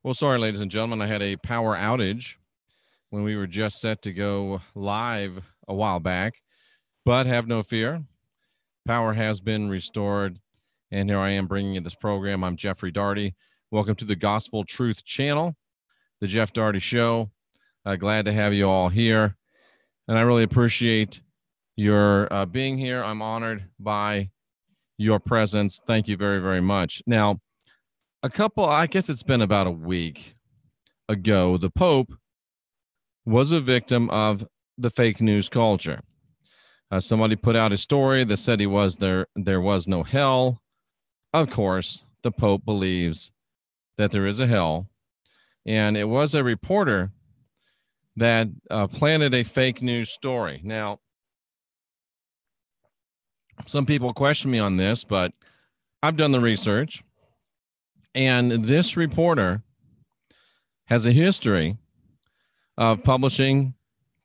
Well, sorry, ladies and gentlemen, I had a power outage when we were just set to go live a while back, but have no fear. Power has been restored, and here I am bringing you this program. I'm Jeffrey Daugherty. Welcome to the Gospel Truth Channel, the Jeff Daugherty Show. Glad to have you all here, and I really appreciate your being here. I'm honored by your presence. Thank you very, very much. Now, I guess it's been about a week ago, the Pope was a victim of the fake news culture. Somebody put out a story that said there was no hell. Of course, the Pope believes that there is a hell. And it was a reporter that planted a fake news story. Now, some people question me on this, but I've done the research. And this reporter has a history of publishing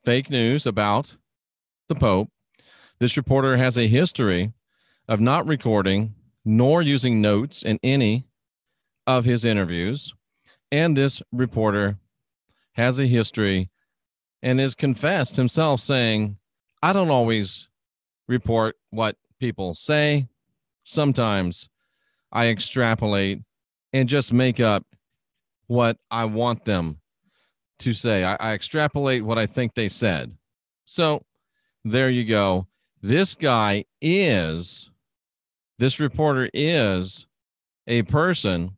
fake news about the Pope. This reporter has a history of not recording nor using notes in any of his interviews. And this reporter has a history and has confessed himself saying, I don't always report what people say. Sometimes I extrapolate and just make up what I want them to say. I extrapolate what I think they said. So there you go. This reporter is a person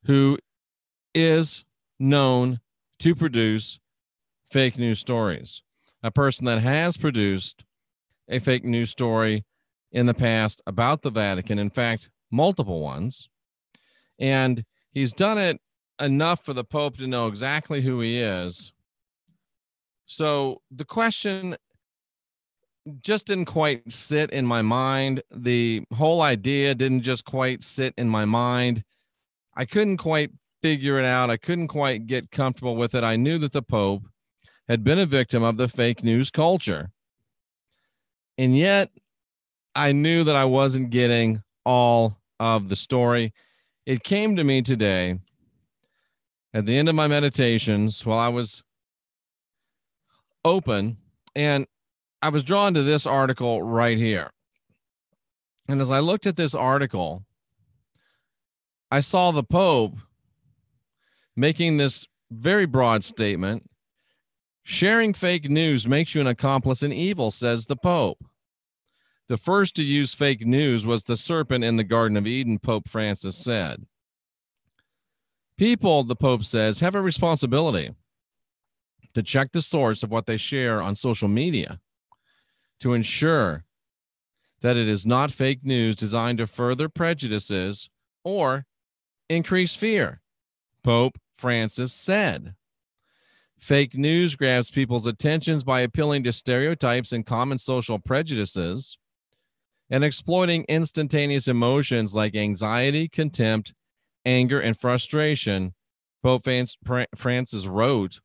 who is known to produce fake news stories, a person that has produced a fake news story in the past about the Vatican, in fact, multiple ones. And he's done it enough for the Pope to know exactly who he is. So the question just didn't quite sit in my mind. The whole idea didn't just quite sit in my mind. I couldn't quite figure it out. I couldn't quite get comfortable with it. I knew that the Pope had been a victim of the fake news culture. And yet I knew that I wasn't getting all of the story. It came to me today at the end of my meditations while I was open, and I was drawn to this article right here. And as I looked at this article, I saw the Pope making this very broad statement. Sharing fake news makes you an accomplice in evil, says the Pope. The first to use fake news was the serpent in the Garden of Eden, Pope Francis said. People, the Pope says, have a responsibility to check the source of what they share on social media to ensure that it is not fake news designed to further prejudices or increase fear, Pope Francis said. Fake news grabs people's attentions by appealing to stereotypes and common social prejudices and exploiting instantaneous emotions like anxiety, contempt, anger, and frustration, Pope Francis wrote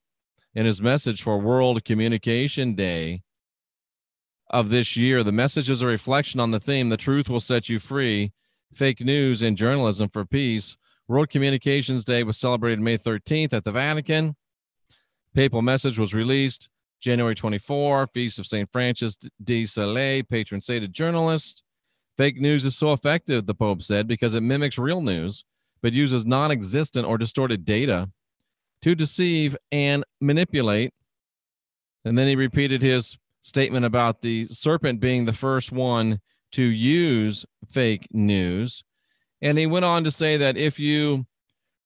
in his message for World Communication Day of this year. The message is a reflection on the theme, The Truth Will Set You Free, Fake News and Journalism for Peace. World Communications Day was celebrated May 13th at the Vatican. Papal message was released January 24, Feast of St. Francis de Sales, patron saint of journalists. Fake news is so effective, the Pope said, because it mimics real news, but uses non-existent or distorted data to deceive and manipulate. And then he repeated his statement about the serpent being the first one to use fake news. And he went on to say that if you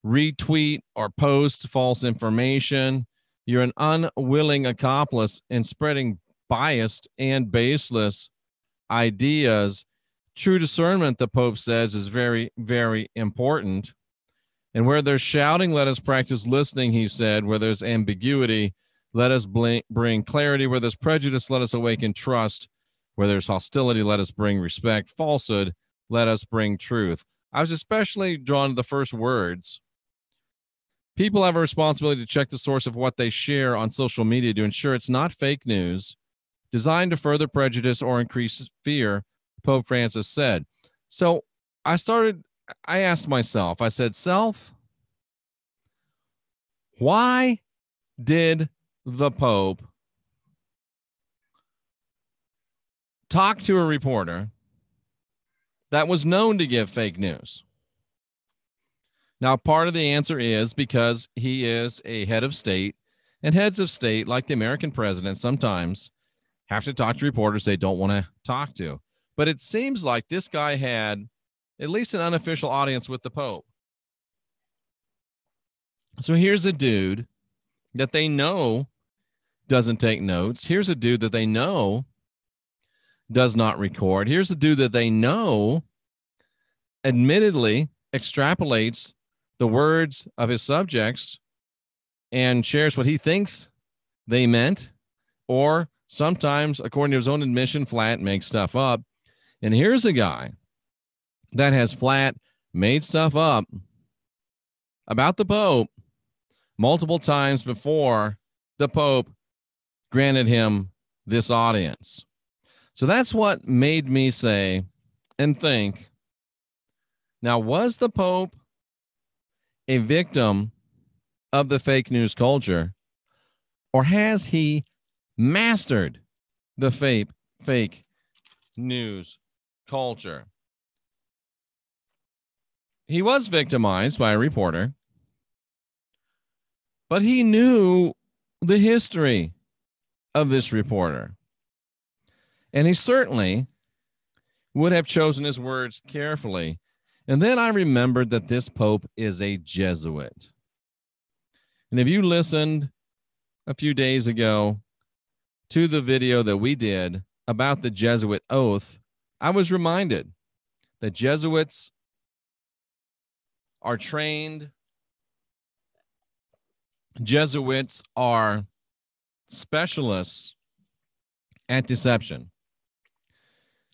retweet or post false information, you're an unwilling accomplice in spreading biased and baseless ideas. True discernment, the Pope says, is very, very important. And where there's shouting, let us practice listening, he said. Where there's ambiguity, let us bring clarity. Where there's prejudice, let us awaken trust. Where there's hostility, let us bring respect. Falsehood, let us bring truth. I was especially drawn to the first words. People have a responsibility to check the source of what they share on social media to ensure it's not fake news designed to further prejudice or increase fear, Pope Francis said. So I asked myself, I said, self, Why did the Pope talk to a reporter that was known to give fake news? Now, part of the answer is because he is a head of state, and heads of state, like the American president, sometimes have to talk to reporters they don't want to talk to. But it seems like this guy had at least an unofficial audience with the Pope. So here's a dude that they know doesn't take notes. Here's a dude that they know does not record. Here's a dude that they know admittedly extrapolates the words of his subjects and shares what he thinks they meant, or sometimes, according to his own admission, flat makes stuff up. And here's a guy that has flat made stuff up about the Pope multiple times before the Pope granted him this audience. So that's what made me say and think, now, was the Pope a victim of the fake news culture, or has he mastered the fake news culture? He was victimized by a reporter, but he knew the history of this reporter. And he certainly would have chosen his words carefully. And then I remembered that this Pope is a Jesuit. And if you listened a few days ago to the video that we did about the Jesuit oath, I was reminded that Jesuits are trained. Jesuits are specialists at deception.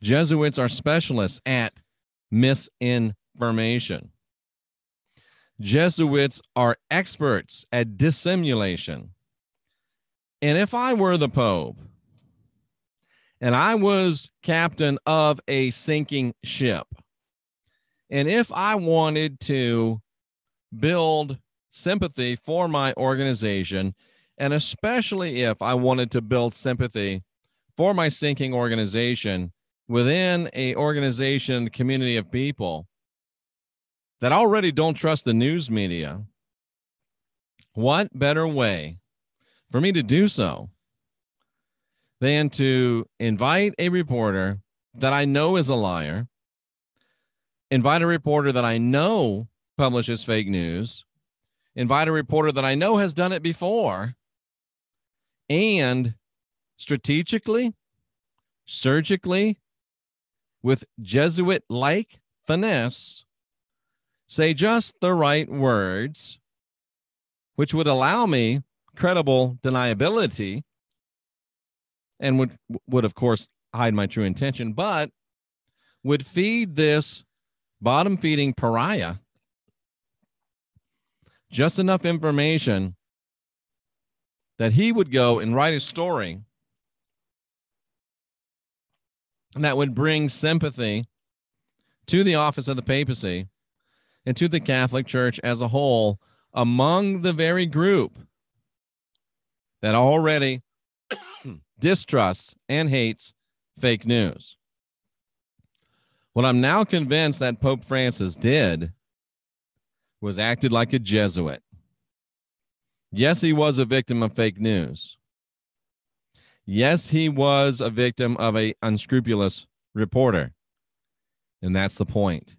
Jesuits are specialists at misinformation. Jesuits are experts at dissimulation. And if I were the Pope and I was captain of a sinking ship, and if I wanted to build sympathy for my organization, and especially if I wanted to build sympathy for my sinking organization within an organization, community of people that already don't trust the news media, what better way for me to do so than to invite a reporter that I know is a liar, invite a reporter that I know publishes fake news, invite a reporter that I know has done it before, and strategically, surgically, with Jesuit-like finesse, say just the right words, which would allow me credible deniability and would of course hide my true intention, but would feed this bottom-feeding pariah just enough information that he would go and write a story that would bring sympathy to the office of the papacy and to the Catholic Church as a whole among the very group that already distrusts and hates fake news. What I'm now convinced that Pope Francis did was acted like a Jesuit. Yes, he was a victim of fake news. Yes, he was a victim of an unscrupulous reporter. And that's the point.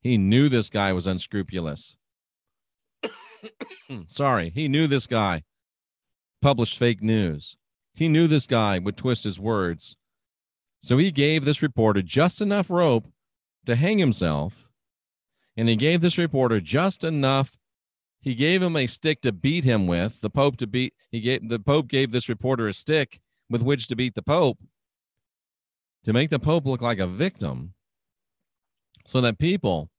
He knew this guy was unscrupulous. Sorry, he knew this guy published fake news. He knew this guy would twist his words. So he gave this reporter just enough rope to hang himself, and he gave this reporter just enough. He gave him a stick to beat him with. The Pope gave this reporter a stick with which to beat the Pope, to make the Pope look like a victim, so that people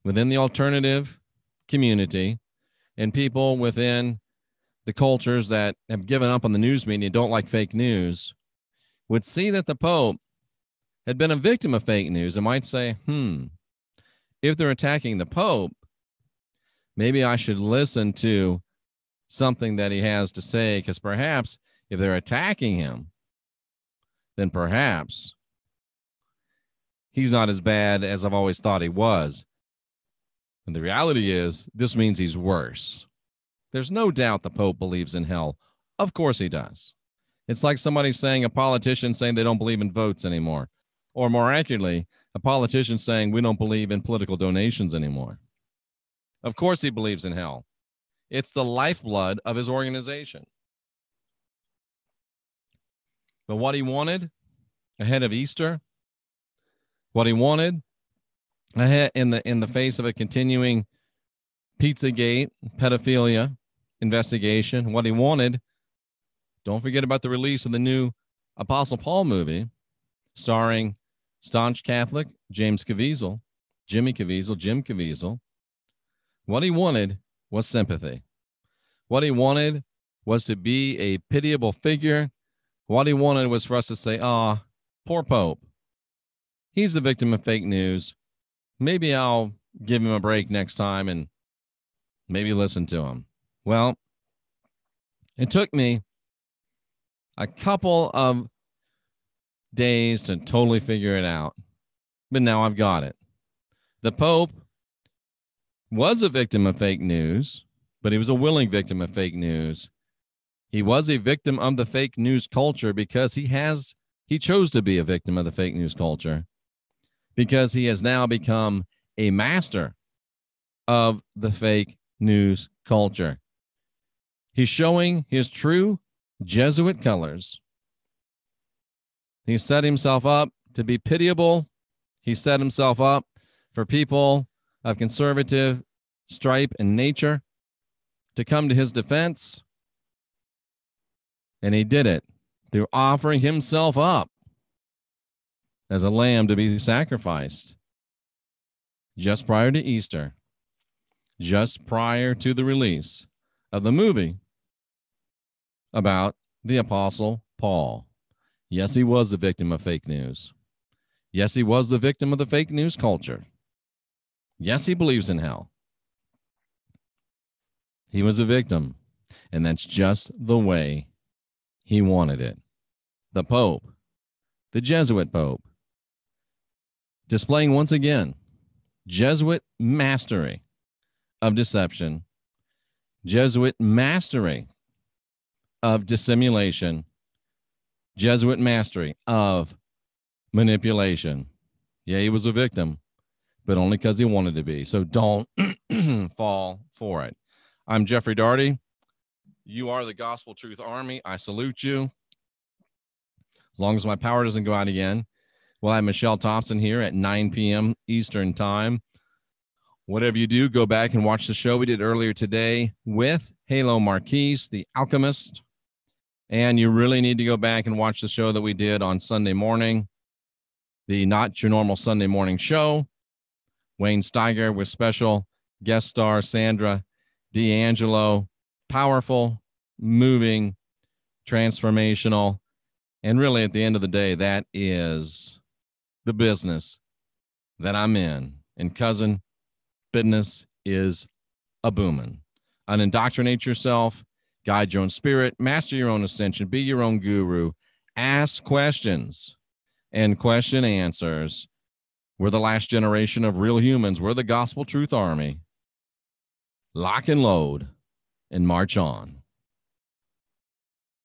within the alternative community and people within the cultures that have given up on the news media and don't like fake news would see that the Pope had been a victim of fake news and might say, if they're attacking the Pope, Maybe I should listen to something that he has to say, because perhaps if they're attacking him, then perhaps he's not as bad as I've always thought he was. And the reality is, this means he's worse. There's no doubt the Pope believes in hell. Of course he does. It's like somebody saying, a politician saying they don't believe in votes anymore. Or more accurately, a politician saying we don't believe in political donations anymore. Of course he believes in hell. It's the lifeblood of his organization. But what he wanted ahead of Easter, what he wanted ahead in the face of a continuing Pizzagate, pedophilia investigation, what he wanted, don't forget about the release of the new Apostle Paul movie starring staunch Catholic Jim Caviezel. What he wanted was sympathy. What he wanted was to be a pitiable figure. What he wanted was for us to say, "Ah, poor Pope. He's the victim of fake news. Maybe I'll give him a break next time and maybe listen to him." Well, it took me a couple of days to totally figure it out, but now I've got it. The Pope was a victim of fake news, but he was a willing victim of fake news. He was a victim of the fake news culture because he chose to be a victim of the fake news culture, because he has now become a master of the fake news culture. He's showing his true Jesuit colors. He set himself up to be pitiable. He set himself up for people of conservative stripe and nature to come to his defense. And he did it through offering himself up as a lamb to be sacrificed just prior to Easter, just prior to the release of the movie about the Apostle Paul. Yes, he was a victim of fake news. Yes, he was the victim of the fake news culture. Yes, he believes in hell. He was a victim, and that's just the way he wanted it. The Pope, the Jesuit Pope, displaying once again Jesuit mastery of deception, Jesuit mastery of dissimulation, Jesuit mastery of manipulation. Yeah, he was a victim, but only because he wanted to be. So don't fall for it. I'm Jeffrey Daugherty. You are the Gospel Truth Army. I salute you. As long as my power doesn't go out again, we'll have Michelle Thompson here at 9 p.m. Eastern Time. Whatever you do, go back and watch the show we did earlier today with Halo Marquise, the alchemist. And you really need to go back and watch the show that we did on Sunday morning, the Not Your Normal Sunday Morning Show. Wayne Steiger with special guest star Sandra D'Angelo. Powerful, moving, transformational. And really, at the end of the day, that is the business that I'm in. And cousin, business is a booming. Unindoctrinate yourself. Guide your own spirit, master your own ascension, be your own guru, ask questions and question answers. We're the last generation of real humans. We're the Gospel Truth Army. Lock and load and march on.